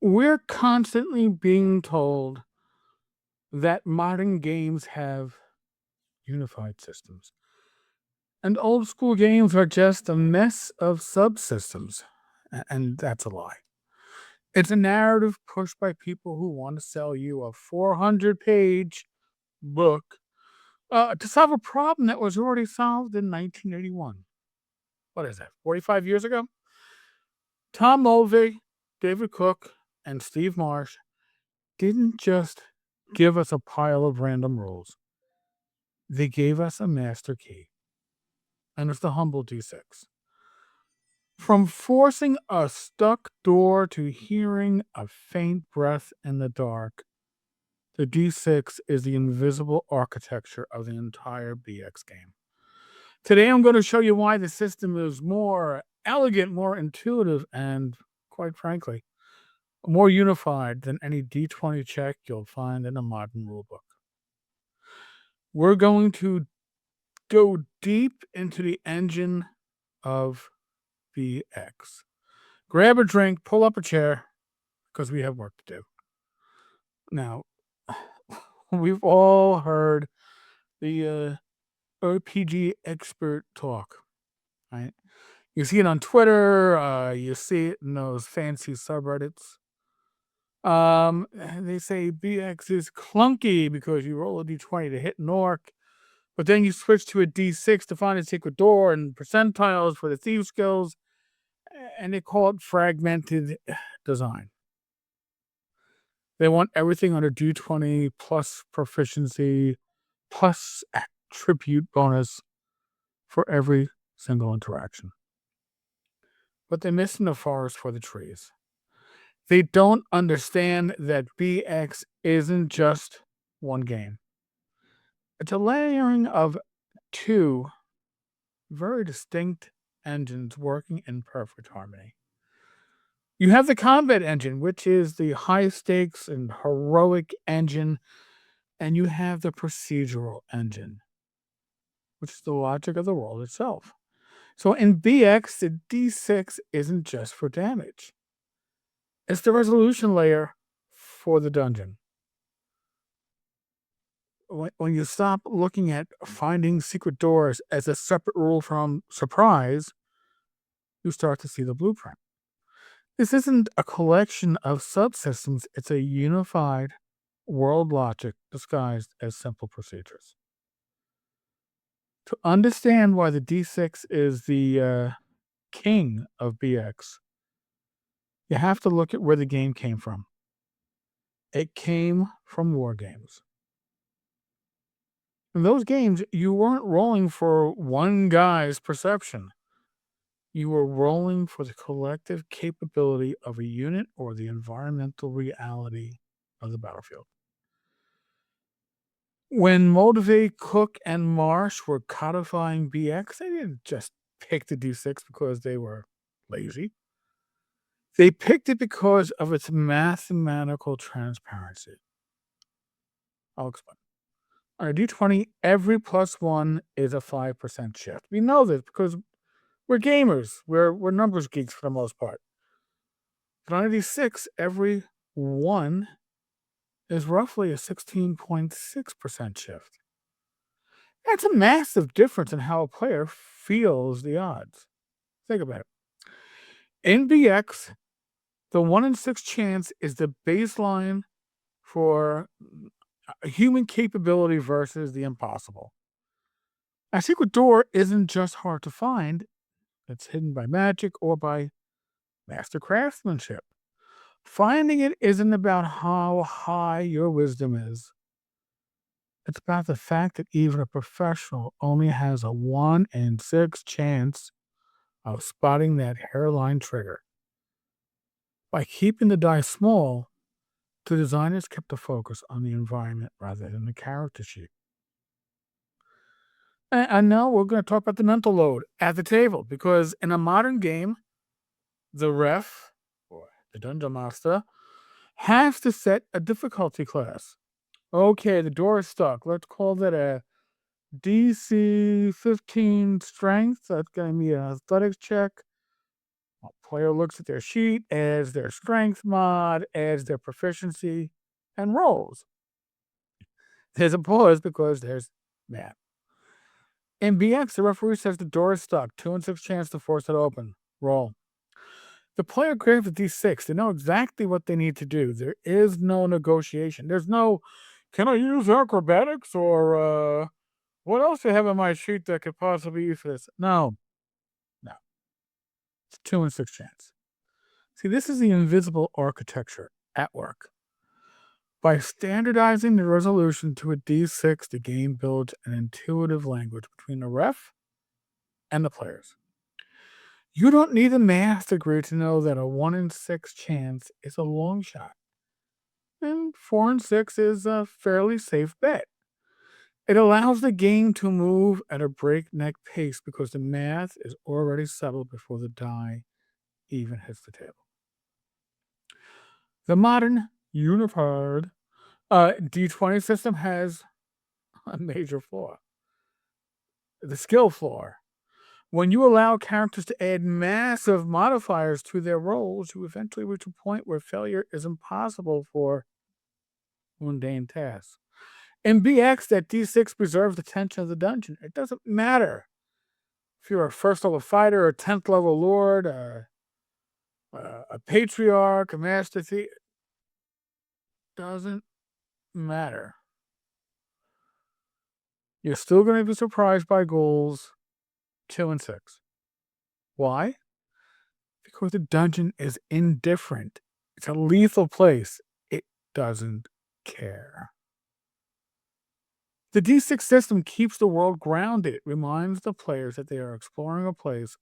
We're constantly being told that modern games have unified systems, and old school games are just a mess of subsystems. And that's a lie. It's a narrative pushed by people who want to sell you a 400-page book to solve a problem that was already solved in 1981. What is that, 45 years ago? Tom Moldvay, David Cook, and Steve Marsh didn't just give us a pile of random rules. They gave us a master key, and it's the humble D6. From forcing a stuck door to hearing a faint breath in the dark, the D6 is the invisible architecture of the entire BX game. Today, I'm going to show you why the system is more elegant, more intuitive, and quite frankly, more unified than any D20 check you'll find in a modern rulebook. We're going to go deep into the engine of BX. Grab a drink, pull up a chair, because we have work to do. Now, we've all heard the RPG expert talk, right? You see it on Twitter, you see it in those fancy subreddits. They say BX is clunky because you roll a d20 to hit an orc, but then you switch to a d6 to find a secret door and percentiles for the thief skills, and they call it fragmented design. They want everything under d20 plus proficiency plus attribute bonus for every single interaction. But they're missing the forest for the trees. They don't understand that BX isn't just one game. It's a layering of two very distinct engines working in perfect harmony. You have the combat engine, which is the high stakes and heroic engine, and you have the procedural engine, which is the logic of the world itself. So in BX, the D6 isn't just for damage. It's the resolution layer for the dungeon. When you stop looking at finding secret doors as a separate rule from surprise, you start to see the blueprint. This isn't a collection of subsystems, it's a unified world logic disguised as simple procedures. To understand why the D6 is the king of BX, you have to look at where the game came from. It came from war games. In those games, you weren't rolling for one guy's perception. You were rolling for the collective capability of a unit or the environmental reality of the battlefield. When Moldvay, Cook, and Marsh were codifying BX, they didn't just pick the D6 because they were lazy. They picked it because of its mathematical transparency. I'll explain. On a D20, every plus one is a 5% shift. We know this because we're gamers. We're numbers geeks for the most part. But on a D6, every one is roughly a 16.6% shift. That's a massive difference in how a player feels the odds. Think about it. In BX, the 1 in 6 chance is the baseline for a human capability versus the impossible. A secret door isn't just hard to find, it's hidden by magic or by master craftsmanship. Finding it isn't about how high your wisdom is. It's about the fact that even a professional only has a 1 in 6 chance of spotting that hairline trigger. By keeping the die small, the designers kept the focus on the environment rather than the character sheet. And now we're going to talk about the mental load at the table, because in a modern game, the ref, or the dungeon master, has to set a difficulty class. Okay, the door is stuck. Let's call that a DC 15 strength. That's going to be an athletics check. player looks at their sheet, adds their strength mod, adds their proficiency, and rolls. There's a pause because there's math. In BX, the referee says the door is stuck. 2 and 6 chance to force it open. Roll. The player grabs a D6. They know exactly what they need to do. There is no negotiation. There's no, can I use acrobatics or what else do I have on my sheet that could possibly be used for this? No. It's 2 and 6 chance. See, this is the invisible architecture at work. By standardizing the resolution to a D6, the game builds an intuitive language between the ref and the players. You don't need a math degree to know that a 1 in 6 chance is a long shot. And 4 and 6 is a fairly safe bet. It allows the game to move at a breakneck pace because the math is already settled before the die even hits the table. The modern unified D20 system has a major flaw. The skill flaw. When you allow characters to add massive modifiers to their rolls, you eventually reach a point where failure is impossible for mundane tasks. In BX, that D6 preserves the tension of the dungeon. It doesn't matter if you're a first level fighter, a 10th level lord, a patriarch, a master thief. Doesn't matter. You're still going to be surprised by goals 2 and 6. Why? Because the dungeon is indifferent. It's a lethal place. It doesn't care. The D6 system keeps the world grounded. It reminds the players that they are exploring a place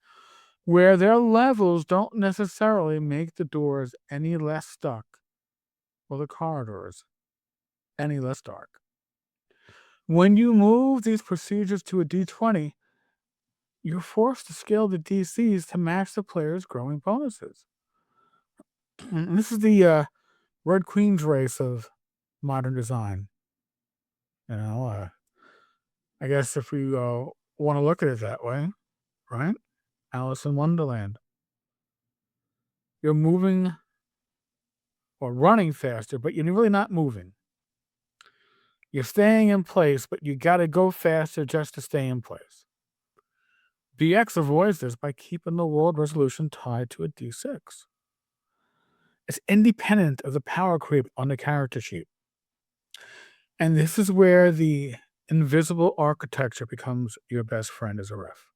where their levels don't necessarily make the doors any less stuck or the corridors any less dark. When you move these procedures to a D20, you're forced to scale the DCs to match the player's growing bonuses. And this is the Red Queen's race of modern design. I guess if we want to look at it that way, right? Alice in Wonderland. You're moving or running faster, but you're really not moving. You're staying in place, but you got to go faster just to stay in place. BX avoids this by keeping the world resolution tied to a D6. It's independent of the power creep on the character sheet. And this is where the invisible architecture becomes your best friend as a ref.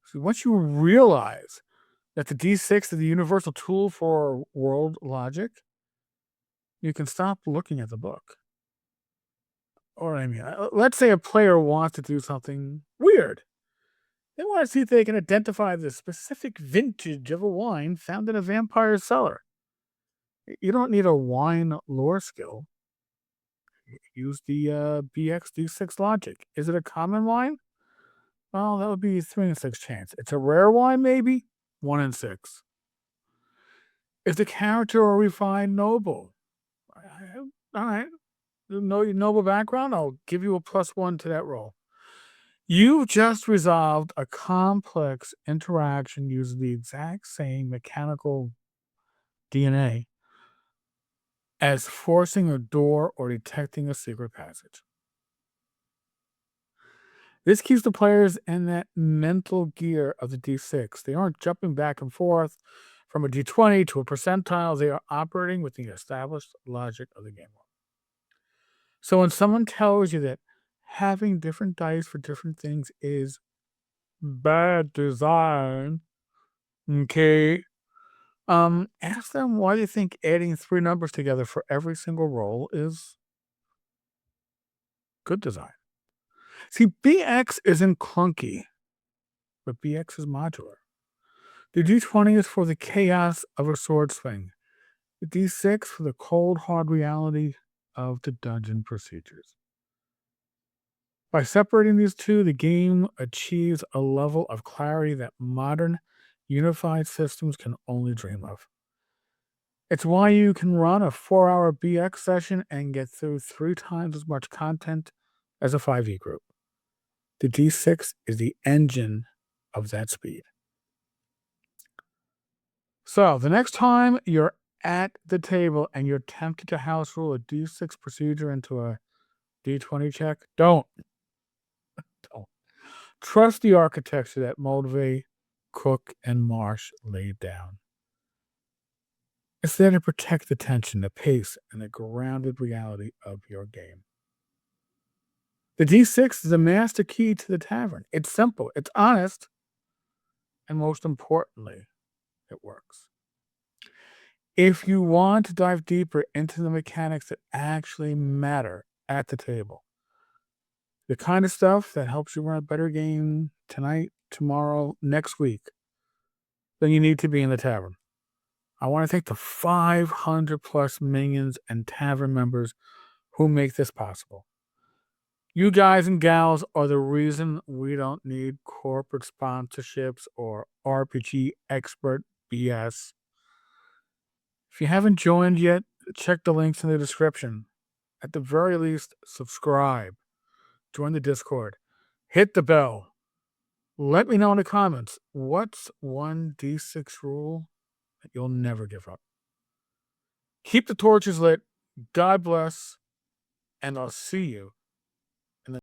So once you realize that the D6 is the universal tool for world logic, you can stop looking at the book. Or let's say a player wants to do something weird. They want to see if they can identify the specific vintage of a wine found in a vampire's cellar. You don't need a wine lore skill. Use the BX D6 logic. Is it a common wine? Well, that would be 3 and 6 chance. It's a rare wine, maybe? 1 in 6. Is the character a refined noble? All right. You know your noble background? I'll give you a +1 to that roll. You've just resolved a complex interaction using the exact same mechanical DNA as forcing a door or detecting a secret passage. This keeps the players in that mental gear of the D6. They aren't jumping back and forth from a D20 to a percentile. They are operating with the established logic of the game. So when someone tells you that having different dice for different things is bad design, okay, ask them why they think adding 3 numbers together for every single roll is good design. See, BX isn't clunky, but BX is modular. The D20 is for the chaos of a sword swing. The D6 for the cold, hard reality of the dungeon procedures. By separating these two, the game achieves a level of clarity that modern unified systems can only dream of. It's why you can run a 4-hour BX session and get through 3 times as much content as a 5e group. The D6 is the engine of that speed. So the next time you're at the table and you're tempted to house rule a D6 procedure into a D20 check, don't. Trust the architecture that Moldvay, Cook, and Marsh laid down. It's there to protect the tension, the pace, and the grounded reality of your game. The D6 is a master key to the tavern. It's simple, it's honest, and most importantly, it works. If you want to dive deeper into the mechanics that actually matter at the table, the kind of stuff that helps you run a better game tonight, tomorrow, next week, then you need to be in the tavern. I want to thank the 500 plus minions and tavern members who make this possible. You guys and gals are the reason we don't need corporate sponsorships or RPG expert BS. If you haven't joined yet, check the links in the description. At the very least, subscribe, join the Discord, hit the bell. Let me know in the comments what's one D6 rule that you'll never give up. Keep the torches lit. God bless, and I'll see you